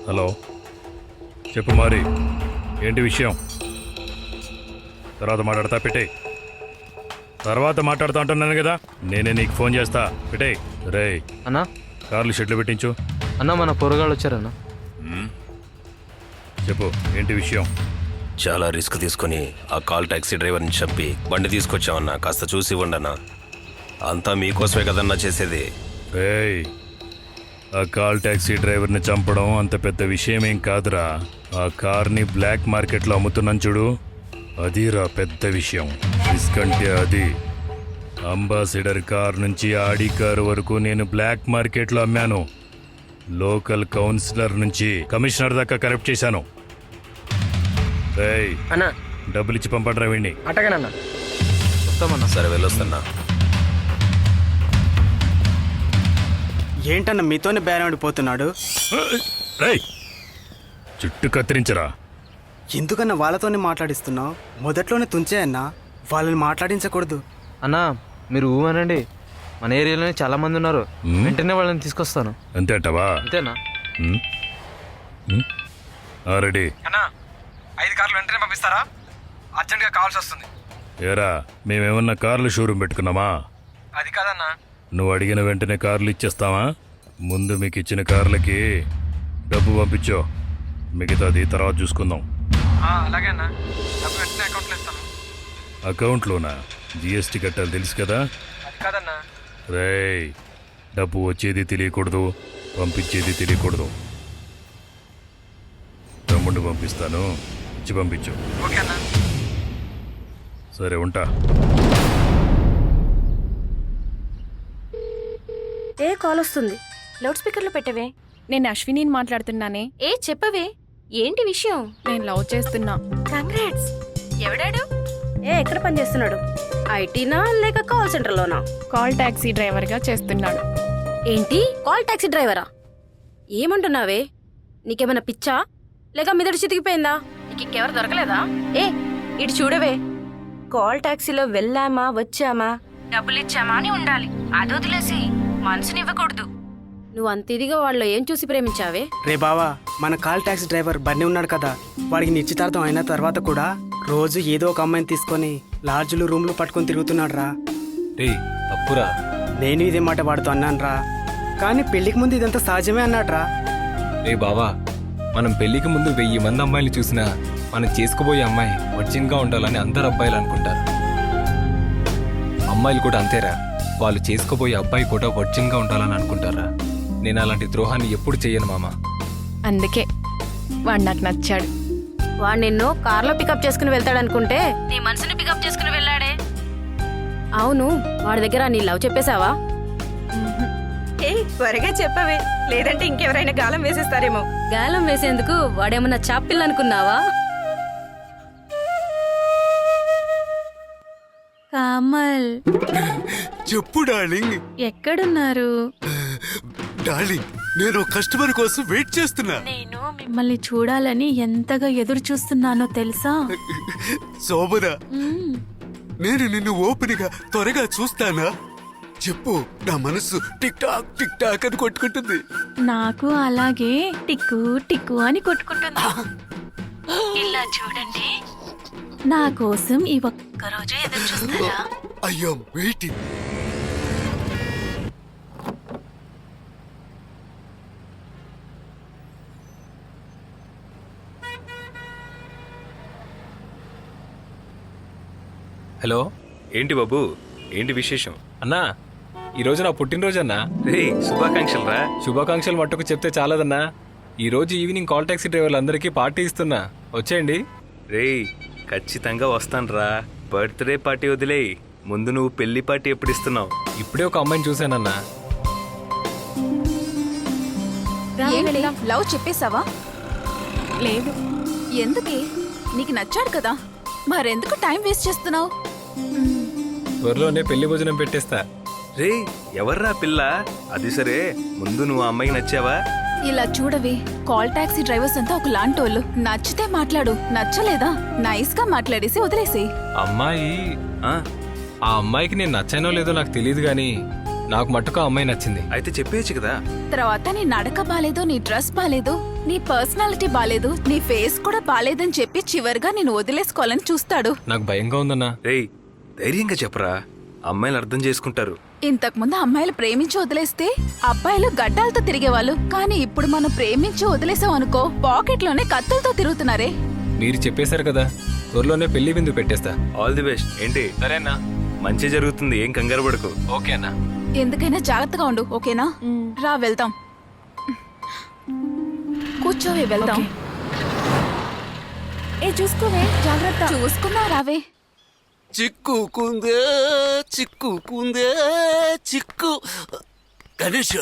Hello, చెప్పు మరి, ఏంటి విషయం? తర్వాత మాట్లాడతా, పెట్టే. తర్వాత మాట్లాడుతా అంటున్నాను కదా, నేనే నీకు ఫోన్ చేస్తా, పెట్టే. రే అన్నా, కార్లు షెడ్లు పెట్టించు. అన్నా మన పొరగాళ్ళు వచ్చారన్నా. చెప్పు, ఏంటి విషయం? చాలా రిస్క్ తీసుకుని ఆ కాల్ టాక్సీ డ్రైవర్ని చంపి బండి తీసుకొచ్చామన్నా. కాస్త చూసి ఇవ్వండన్నా. అంతా మీకోసమే కదన్నా చేసేది. రేయ్, ఆ కాల్ టాక్సీ డ్రైవర్ని చంపడం అంత పెద్ద విషయం ఏం కాదురా. ఆ కార్ని బ్లాక్ మార్కెట్లో అమ్ముతున్నాను చూడు, అదిరా పెద్ద విషయం. రిస్క్ అంటే అది. అంబాసిడర్ కార్ నుంచి ఆడి కారు వరకు నేను బ్లాక్ మార్కెట్లో అమ్మాను. లోకల్ కౌన్సిలర్ నుంచి కమిషనర్ దాకా కరెక్ట్ చేశాను. రేయ్, అన్నా డబ్బులు ఇచ్చి పంపడరా వీడిని. అట్టగానన్నా. వస్తామన్నా. సరే వెళ్ళొస్తున్నా. ఏంటన్నా మీతోనే బేరమాడిపోతున్నాడు? రేయ్, చుట్టూ కత్తిరించరా. ఎందుకన్నా వాళ్ళతోనే మాట్లాడిస్తున్నావు? మొదట్లోనే తుంచేయన్నా, వాళ్ళని మాట్లాడించకూడదు. అన్నా మీరు ఊమనండి, మన ఏరియాలోనే చాలా మంది ఉన్నారు. వెంటనే వాళ్ళని తీసుకొస్తాను. అంతే అంటావా? అంతేనా? రెడీ. అన్నా 5 కార్లు వెంటనే పంపిస్తారా? అర్జెంట్గా కావాల్సి వస్తుంది. ఏరా, మేమేమన్నా కార్లు షోరూమ్ పెట్టుకున్నామా? అది కాదన్నా. నువ్వు అడిగిన వెంటనే కార్లు ఇచ్చేస్తావా? ముందు మీకు ఇచ్చిన కార్లకి డబ్బు పంపించో, మిగతాది తర్వాత చూసుకుందాం. అలాగే అన్నా, డబ్బు వెంటనే అకౌంట్లో ఇస్తాను. అకౌంట్లోనా? జిఎస్టీ కట్టాలి తెలుసు కదా. అది కాదన్నా. రేయ్, డబ్బు వచ్చేది తెలియకూడదు, పంపించేది తెలియకూడదు. తమ్ముడిని పంపిస్తాను, ఇచ్చి పంపించు. ఓకే అన్నా. సరే, ఉంటా. ఏ కాల్ వస్తుంది? లౌడ్ స్పీకర్లో పెట్టవే. నేను అశ్వినిని మాట్లాడుతున్నానే. ఏ చెప్పవే, ఏంటి విషయం? నేను లవ్ చేస్తున్నా. కంగ్రాట్స్. ఎవడాడు? ఏ ఎక్కడ పని చేస్తున్నాడు? ఐటీనా లేక కాల్ సెంటర్లోనా? కాల్ టాక్సీ డ్రైవర్గా చేస్తున్నాడు. ఏంటి, కాల్ టాక్సీ డ్రైవరా? ఏమంటున్నావే? నీకేమైనా పిచ్చా లేక మెదడు చితికిపోయిందా? నీకు ఇంకెవరు దొరకలేదా? ఏ ఇటు చూడవే, కాల్ టాక్సీలో వెళ్ళామా వచ్చామా డబ్బులు ఇచ్చామా అని ఉండాలి. అది వదిలేసి మనసుని ఇవ్వకూడదు. నువ్వు అంత ఇదిగా వాళ్ళు ఏం చూసి ప్రేమించావే? రే బావా, మన కాల్ టాక్సీ డ్రైవర్ బండి ఉన్నాడు కదా, వాడికి నిశ్చితార్థం అయిన తర్వాత కూడా రోజు ఏదో ఒక అమ్మాయిని తీసుకొని లాడ్జ్లు రూమ్లు పట్టుకొని తిరుగుతున్నాడు రా. రే తప్పురా. నేను ఇదే మాట వాడుతూ అన్నాను రా, కానీ పెళ్లికి ముందు ఇదంతా సహజమే అన్నాడు రా. రే బావా, మనం పెళ్లికి ముందు 1000 మంది అమ్మాయిలు చూసినా మనం చేసుకోబోయే అమ్మాయి వర్జిన్గా ఉండాలని అందరు అబ్బాయిలు అనుకుంటారు. అమ్మాయిలు కూడా అంతేరా, వాళ్ళు చేసుకోబోయే అబ్బాయి కూడా వర్జిన్గా ఉండాలని అనుకుంటారా. నేను అలాంటి ద్రోహాన్ని ఎప్పుడు చెయ్యను మామ. అందుకే వాడు నాకు నచ్చాడు. వాడు నిన్ను కార్లో పికప్ చేసుకుని వెళ్తాడనుకుంటే నీ మనసుని పికప్ చేసుకుని వెళ్ళాడే. అవును, వాడి దగ్గర నీ లవ్ చెప్పేశావా? ఏ త్వరగా చెప్పవే, లేదంటే ఇంకెవరైనా గాలం వేసేస్తారేమో. గాలం వేసేందుకు వాడేమన్నా చాపిల్ అనుకున్నావా? కమల్, చెప్పు డార్లింగ్. ఎక్కడున్నారు? డార్లింగ్, నేను కస్టమర్ కోసం వెయిట్ చేస్తున్నా. నేను మిమ్మల్ని చూడాలని ఎంతగా ఎదురు చూస్తున్నానో తెలుసా? శోభన, నేను నిన్ను ఓపెన్ గా త్వరగా చూస్తానా? చెప్పు, నా మనసు టిక్ టాక్ అని కొట్టుకుంటుంది. నాకు అలాగే టిక్కు టిక్కు అని కొట్టుకుంటుంది. ఇలా చూడండి, నా కోసం ఈ ఒక్కరోజు ఎదురు చూస్తారా? అయ్యో వెయిటింగ్. హలో, ఏంటి బాబు, ఏంటి విశేషం? అన్నా ఈరోజు నా పుట్టినరోజు అన్నా. రే, శుభాకాంక్షలు రా. శుభాకాంక్షలు మట్టుకు చెప్తే చాలదన్నా. ఈరోజు ఈవినింగ్ కాల్ టాక్సీ డ్రైవర్లందరికీ పార్టీ ఇస్తున్నా, వచ్చేయండి. రే, ఖచ్చితంగా వస్తాను రా. బర్త్డే పార్టీ వదిలేయి, ముందు నువ్వు పెళ్లి పార్టీ ఎప్పుడు ఇస్తున్నావు? ఇప్పుడే ఒక అమ్మాయిని చూశానన్నా. లవ్ చెప్పేశావా? లేదు. ఎందుకే? నీకు నచ్చాడు కదా, మరెందుకు టైం వేస్ట్ చేస్తున్నావు? త్వరలోనే పెళ్లి భోజనం పెట్టేస్తా. రే, ఎవర్రా పిల్ల? అది సరే, ముందు నువ్వు ఆ అమ్మాయికి నచ్చావా? ఇలా చూడవే, కాల్ టాక్సీ డ్రైవర్స్ అంతా ఒక లాంటోళ్ళు. నచ్చితే మాట్లాడు, నచ్చలేదా నైస్ గా మాట్లాడేసి వదిలేసి. అమ్మాయి ఆ అమ్మాయికి నేను నచ్చానో లేదో నాకు తెలియదు గానీ నాకు మట్టుకు ఆ అమ్మాయి నచ్చింది. అయితే చెప్పేయచ్చు కదా. తర్వాత నీ నడక బాలేదో, నీ డ్రెస్ బాలేదో, నీ పర్సనాలిటీ బాలేదు, నీ ఫేస్ కూడా బాలేదని చెప్పి చివరిగా నేను వదిలేసుకోవాలని చూస్తాడు. నాకు భయంగా ఉందన్నా. రేయ్ ధైర్యంగా చెప్పరా, అమ్మాయిలు అర్థం చేసుకుంటారు. ఇంతకుముందు అమ్మాయిలు ప్రేమించి వదిలేస్తే అబ్బాయిలు గడ్డాలతో తిరిగేవాళ్ళు, కానీ ఇప్పుడు మనం ప్రేమించి వదిలేసాం అనుకో పాకెట్లోనే కత్తులతో తిరుగుతున్నారే. మీరు చెప్పేశారు కదా, త్వరలోనే పెళ్లి విందు పెట్టేస్తా. All the best. ఏంటి సరేనా? మంచి జరుగుతుంది, ఏం కంగారు పడకు. ఓకే అన్నా. ఎందుకైనా జాగ్రత్తగా ఉండు, ఓకేనా? రా వెళ్దాం. కూర్చోవే, వెళ్దాం. ఏ చూసుకోవే, జాగ్రత్త. చూసుకున్నా రావే. చిక్కుకుందే చిక్కుకుందే చిక్కు. గణేష్,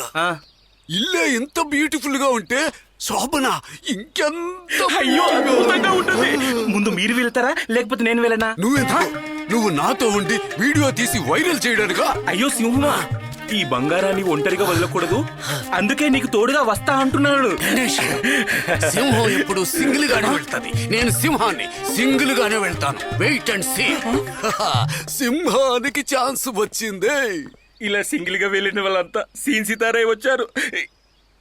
ఇల్లే ఇంత బ్యూటిఫుల్ గా ఉంటే శోభన ఇంకెంత beautiful గా ఉంటుంది. ముందు మీరు వెళ్తారా లేకపోతే నేను వెళ్ళనా? నువ్వెందుకు? నువ్వు నాతో ఉండి వీడియో తీసి వైరల్ చేయడానికా? అయ్యో సింహమా, ఈ బంగారాన్ని ఒంటరిగా వదలకూడదు, అందుకే నీకు తోడుగా వస్తా అంటున్నాడు. గణేష్, సింహం ఎప్పుడు సింగిల్ గానే వెళ్తాది. నేను సింహాన్ని సింగిల్ గానే వెళ్తాను. Wait and see. సింహానికి ఛాన్స్ వచ్చిందే. ఇలా సింగిల్ గా వెళ్ళిన వాళ్ళంతా సీన్ సితారే వచ్చారు.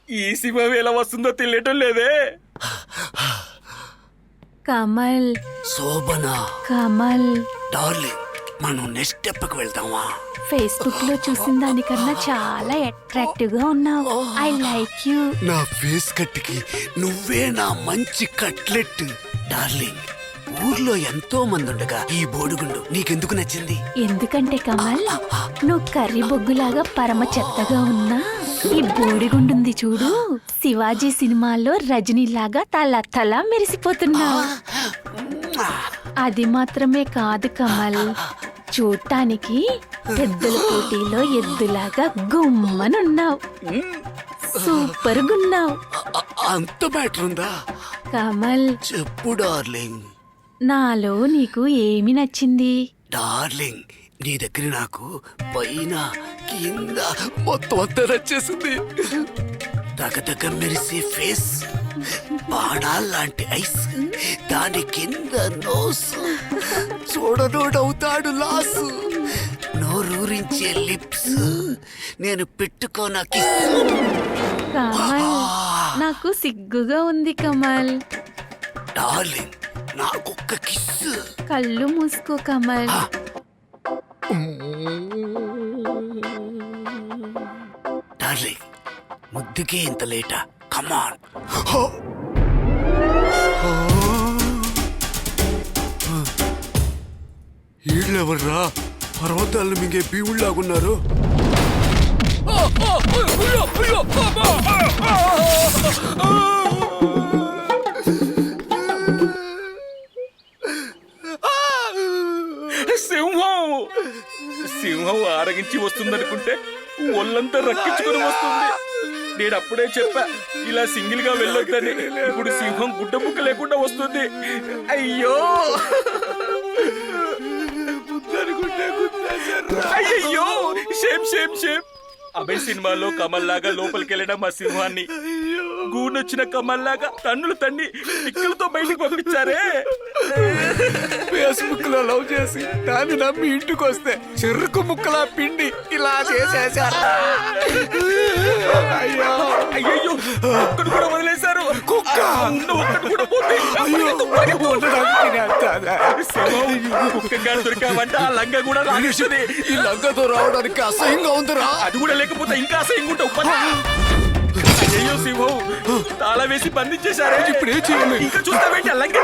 ఈ సింహం ఎలా వస్తుందో తెలియటం లేదే. కమల్ శోభన, కమల్ డార్లింగ్, మనం నెక్స్ట్ స్టెప్ కి వెళ్దామా? ఫేస్బుక్ లో చూసిన దానికన్నా చాలా అట్రాక్టివ్ గా ఉన్నావు. I like you. నా ఫేస్ కట్కి నువ్వే నా మంచి కట్లెట్. డార్లింగ్, ఊర్లో ఎంతో మంది ఉండగా ఈ బోడుగుండు నీకెందుకు నచ్చింది? ఎందుకంటే కమల్, నువ్వు కర్రీ బొగ్గులాగా పరమ చెత్తగా ఉన్నా ఈ బోడిగుండుంది చూడు, శివాజీ సినిమాలో రజనీలాగా తల తల మెరిసిపోతున్నావు. అది మాత్రమే కాదు కమల్, చూడటానికి పెద్దల పోటీలో ఎద్దులాగా గుమ్మనున్నావు. సూపర్ గున్నావు. అంత మ్యాటర్ ఉందా? కమల్, చెప్పు డార్లింగ్. నాలో నీకు ఏమి నచ్చింది? డార్లింగ్, నీ దగ్గర నాకు పైన కింద మొత్తం అంతా నచ్చేసింది. తగతగ మెరిసే ఫేస్, బాణాల్లాంటి ఐస్, దాని కింద నోసు, చూడనోడవుతాడు లాసు, నోరూరించే లిప్స్, నేను పెట్టుకోన కిస్. కమల్, నాకు సిగ్గుగా ఉంది కమల్. Darling, నాకొక్క kiss. కళ్ళు మూసుకో కమల్. డార్లింగ్, ముద్దుకే ఇంత లేటా? కమాన్. వీళ్ళెవర్రా పర్వతాలను మింగే భీముళ్ళలాగున్నారు? సింహం సింహం ఆరగించి వస్తుందనుకుంటే ఒళ్ళంతా రక్కించుకొని వస్తుంది. నేను అప్పుడే చెప్పా ఇలా సింగిల్ గా వెళ్ళొద్దని. ఇప్పుడు సింహం గుడ్డ ముక్క లేకుండా వస్తుంది. అయ్యో అయ్యో, షేమ్ షేమ్ షేమ్. అభయ్ సినిమాలో కమల్ లాగా లోపలికి వెళ్ళిన మా సింహాన్ని గూనొచ్చిన కమల్ లాగా తన్నులు తన్ని పిక్కలతో బయటకు పంపించారే. ఫేస్బుక్ లో లవ్ చేసి దాన్ని నమ్మి ఇంటికి వస్తే చెరుకు ముక్కలా పిండి ఇలా చేసేసారు. అయ్యో అయ్యో, ఒక్కడు కూడా వదిలేశారు. కుక్క ఉన్న ఒక్కడు కూడా పోతే కుక్కగా దొరికామంటే ఆ లంగా కూడా రానిస్తుంది. ఈ లంగతో రావడానికి అసహ్యంగా ఉందిరా. అది కూడా లేకపోతే ఇంకా అసహ్యంగా ఉంటావు. అయ్యో సింహం తాళ వేసి బంధించేశారే. ఇప్పుడు ఏం చేయాలి? ఇంకా చూస్తావేంటి? ఆ లంగా